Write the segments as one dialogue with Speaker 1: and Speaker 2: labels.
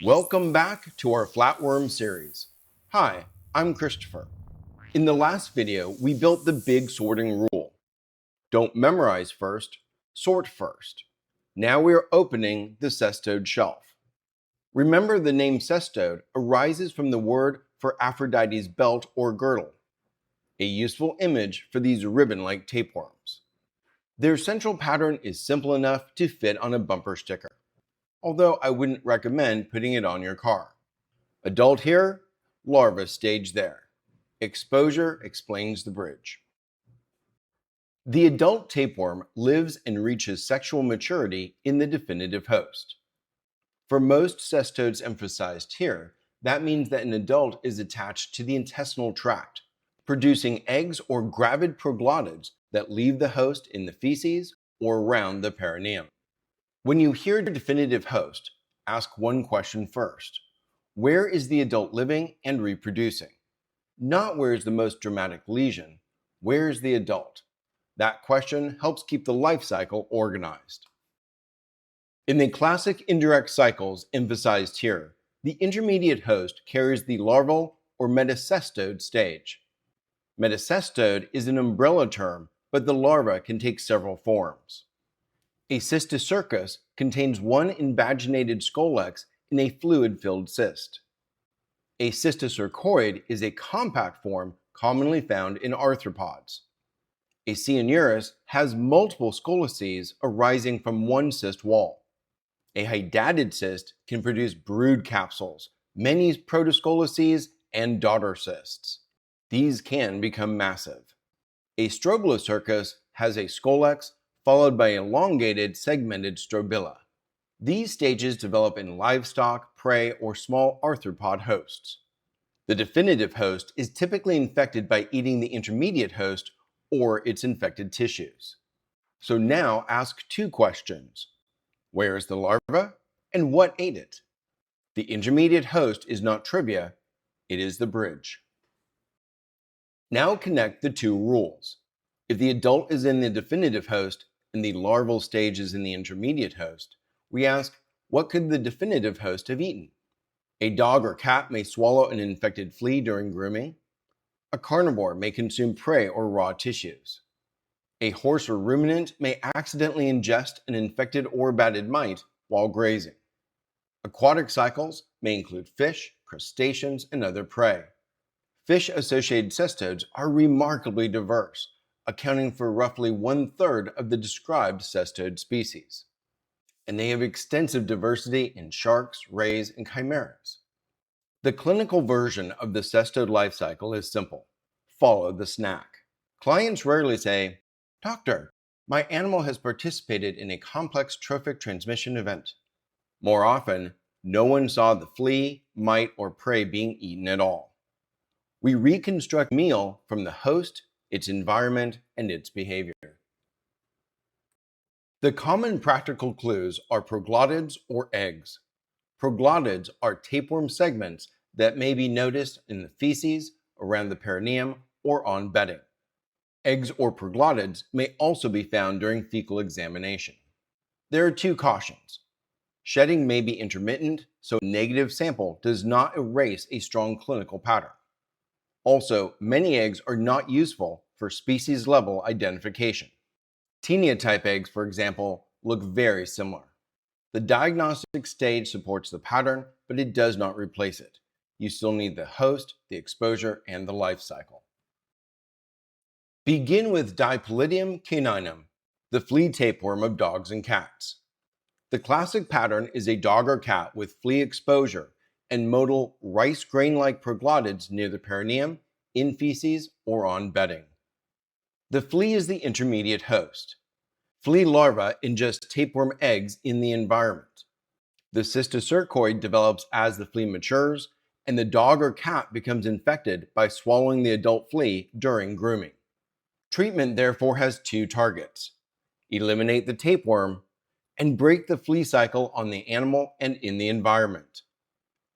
Speaker 1: Welcome back to our flatworm series. Hi, I'm Christopher. In the last video, we built the big sorting rule. Don't memorize first, sort first. Now we are opening the cestode shelf. Remember, the name cestode arises from the word for Aphrodite's belt or girdle, a useful image for these ribbon-like tapeworms. Their central pattern is simple enough to fit on a bumper sticker, although I wouldn't recommend putting it on your car. Adult here, larva stage there. Exposure explains the bridge. The adult tapeworm lives and reaches sexual maturity in the definitive host. For most cestodes emphasized here, that means that an adult is attached to the intestinal tract, producing eggs or gravid proglottids that leave the host in the feces or around the perineum. When you hear definitive host, ask one question first. Where is the adult living and reproducing? Not where is the most dramatic lesion, where is the adult? That question helps keep the life cycle organized. In the classic indirect cycles emphasized here, the intermediate host carries the larval or metacestode stage. Metacestode is an umbrella term, but the larva can take several forms. A cysticercus contains one invaginated scolex in a fluid-filled cyst. A cysticercoid is a compact form commonly found in arthropods. A cianurus has multiple scoleces arising from one cyst wall. A hydatid cyst can produce brood capsules, many protoscoleces, and daughter cysts. These can become massive. A stroblocercus has a scolex followed by elongated segmented strobila. These stages develop in livestock, prey, or small arthropod hosts. The definitive host is typically infected by eating the intermediate host or its infected tissues. So now ask two questions. Where is the larva, and what ate it? The intermediate host is not trivia, it is the bridge. Now connect the two rules. If the adult is in the definitive host and the larval stage is in the intermediate host, we ask, what could the definitive host have eaten? A dog or cat may swallow an infected flea during grooming. A carnivore may consume prey or raw tissues. A horse or ruminant may accidentally ingest an infected or batted mite while grazing. Aquatic cycles may include fish, crustaceans, and other prey. Fish-associated cestodes are remarkably diverse, accounting for roughly 1/3 of the described cestode species. And they have extensive diversity in sharks, rays, and chimeras. The clinical version of the cestode life cycle is simple. Follow the snack. Clients rarely say, "Doctor, my animal has participated in a complex trophic transmission event." More often, no one saw the flea, mite, or prey being eaten at all. We reconstruct meal from the host, its environment, and its behavior. The common practical clues are proglottids or eggs. Proglottids are tapeworm segments that may be noticed in the feces, around the perineum, or on bedding. Eggs or proglottids may also be found during fecal examination. There are two cautions. Shedding may be intermittent, so a negative sample does not erase a strong clinical pattern. Also, many eggs are not useful for species-level identification. Taenia-type eggs, for example, look very similar. The diagnostic stage supports the pattern, but it does not replace it. You still need the host, the exposure, and the life cycle. Begin with Dipallidium caninum, the flea tapeworm of dogs and cats. The classic pattern is a dog or cat with flea exposure and motile rice grain-like proglottids near the perineum, in feces, or on bedding. The flea is the intermediate host. Flea larvae ingest tapeworm eggs in the environment. The cysticercoid develops as the flea matures, and the dog or cat becomes infected by swallowing the adult flea during grooming. Treatment therefore has two targets: eliminate the tapeworm and break the flea cycle on the animal and in the environment.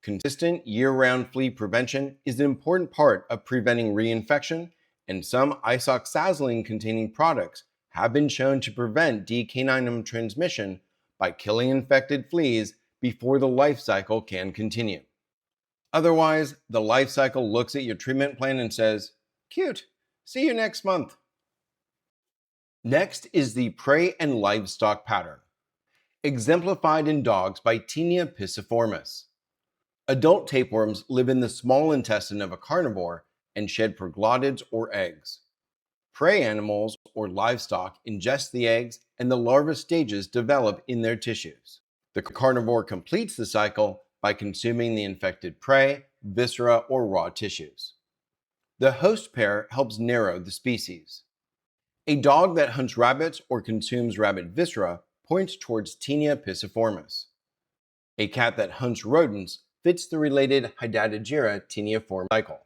Speaker 1: Consistent year-round flea prevention is an important part of preventing reinfection, and some isoxazoline-containing products have been shown to prevent D. caninum transmission by killing infected fleas before the life cycle can continue. Otherwise, the life cycle looks at your treatment plan and says, "Cute, see you next month." Next is the prey and livestock pattern, exemplified in dogs by Taenia pisiformis. Adult tapeworms live in the small intestine of a carnivore and shed proglottids or eggs. Prey animals or livestock ingest the eggs and the larva stages develop in their tissues. The carnivore completes the cycle by consuming the infected prey, viscera, or raw tissues. The host pair helps narrow the species. A dog that hunts rabbits or consumes rabbit viscera points towards Taenia pisiformis. A cat that hunts rodents fits the related Hydatidgira taeniform cycle.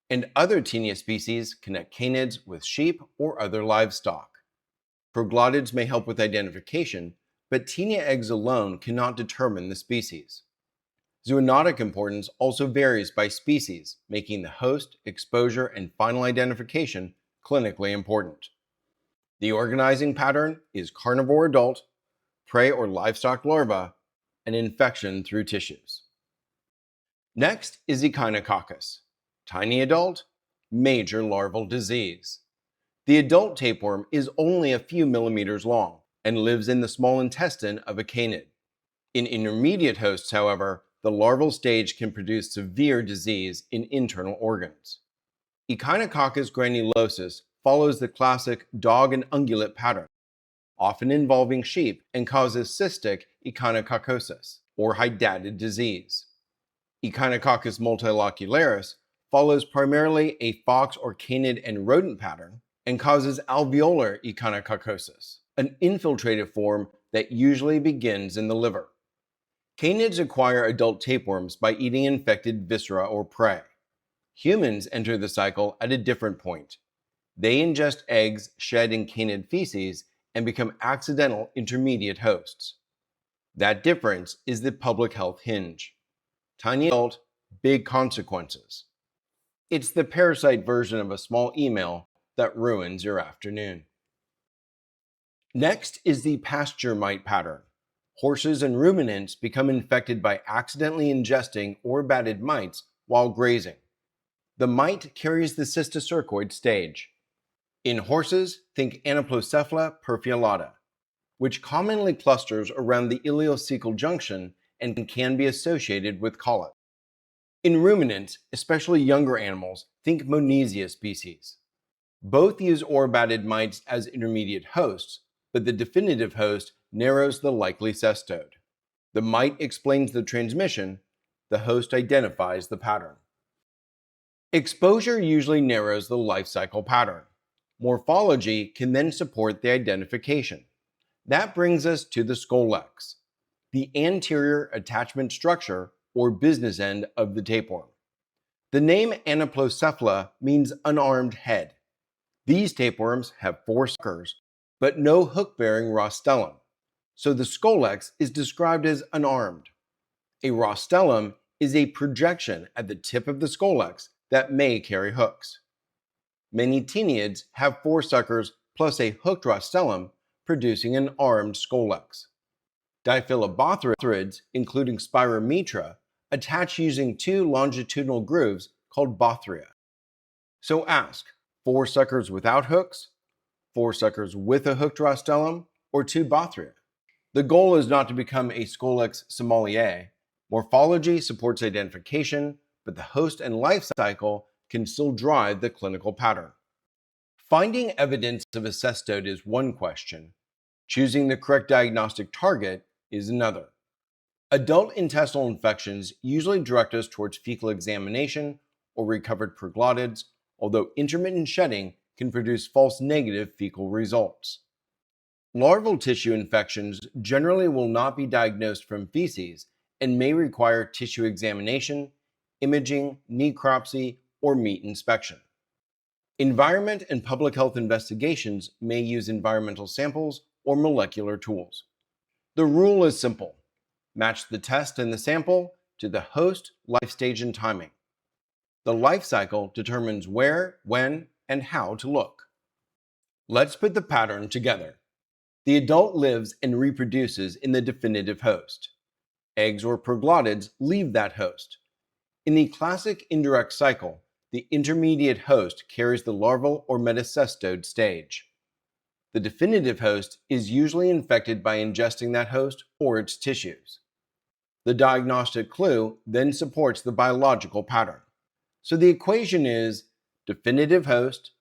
Speaker 1: And other Taenia species connect canids with sheep or other livestock. Proglottids may help with identification, but Taenia eggs alone cannot determine the species. Zoonotic importance also varies by species, making the host, exposure, and final identification clinically important. The organizing pattern is carnivore adult, prey or livestock larva, and infection through tissues. Next is Echinococcus, tiny adult, major larval disease. The adult tapeworm is only a few millimeters long and lives in the small intestine of a canid. In intermediate hosts, however, the larval stage can produce severe disease in internal organs. Echinococcus granulosus follows the classic dog and ungulate pattern, often involving sheep, and causes cystic echinococcosis, or hydatid disease. Echinococcus multilocularis follows primarily a fox or canid and rodent pattern and causes alveolar echinococcosis, an infiltrative form that usually begins in the liver. Canids acquire adult tapeworms by eating infected viscera or prey. Humans enter the cycle at a different point. They ingest eggs shed in canid feces and become accidental intermediate hosts. That difference is the public health hinge. Tiny adult, big consequences. It's the parasite version of a small email that ruins your afternoon. Next is the pasture-mite pattern. Horses and ruminants become infected by accidentally ingesting or batted mites while grazing. The mite carries the cysticercoid stage. In horses, think Anoplocephala perfeolata, which commonly clusters around the ileocecal junction and can be associated with colic. In ruminants, especially younger animals, think Monesia species. Both use or-batted mites as intermediate hosts, but the definitive host narrows the likely cestode. The mite explains the transmission, the host identifies the pattern. Exposure usually narrows the life cycle pattern. Morphology can then support the identification. That brings us to the scolex, the anterior attachment structure or business end of the tapeworm. The name Anoplocephala means unarmed head. These tapeworms have 4 suckers, but no hook-bearing rostellum, so the scolex is described as unarmed. A rostellum is a projection at the tip of the scolex that may carry hooks. Many taenids have 4 suckers plus a hooked rostellum, producing an armed scolex. Diphyllobothrids, including Spirometra, attach using 2 longitudinal grooves called bothria. So ask, 4 suckers without hooks, 4 suckers with a hooked rostellum, or 2 bothria? The goal is not to become a scolex sommelier. Morphology supports identification, but the host and life cycle can still drive the clinical pattern. Finding evidence of a cestode is one question. Choosing the correct diagnostic target is another. Adult intestinal infections usually direct us towards fecal examination or recovered proglottids, although intermittent shedding can produce false negative fecal results. Larval tissue infections generally will not be diagnosed from feces and may require tissue examination, imaging, necropsy, or meat inspection. Environment and public health investigations may use environmental samples or molecular tools. The rule is simple. Match the test and the sample to the host, life stage, and timing. The life cycle determines where, when, and how to look. Let's put the pattern together. The adult lives and reproduces in the definitive host. Eggs or proglottids leave that host. In the classic indirect cycle, the intermediate host carries the larval or metacestode stage. The definitive host is usually infected by ingesting that host or its tissues. The diagnostic clue then supports the biological pattern. So the equation is definitive host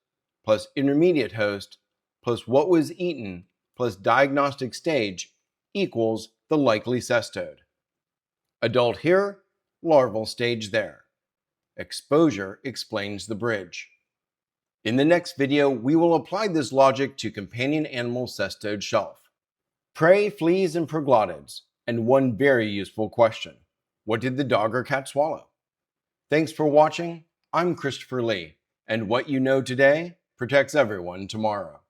Speaker 1: plus intermediate host plus what was eaten plus diagnostic stage equals the likely cestode. Adult here, larval stage there. Exposure explains the bridge. In the next video, we will apply this logic to companion animal cestode shelf. Prey, fleas, and proglottids. And one very useful question. What did the dog or cat swallow? Thanks for watching. I'm Christopher Lee, and what you know today protects everyone tomorrow.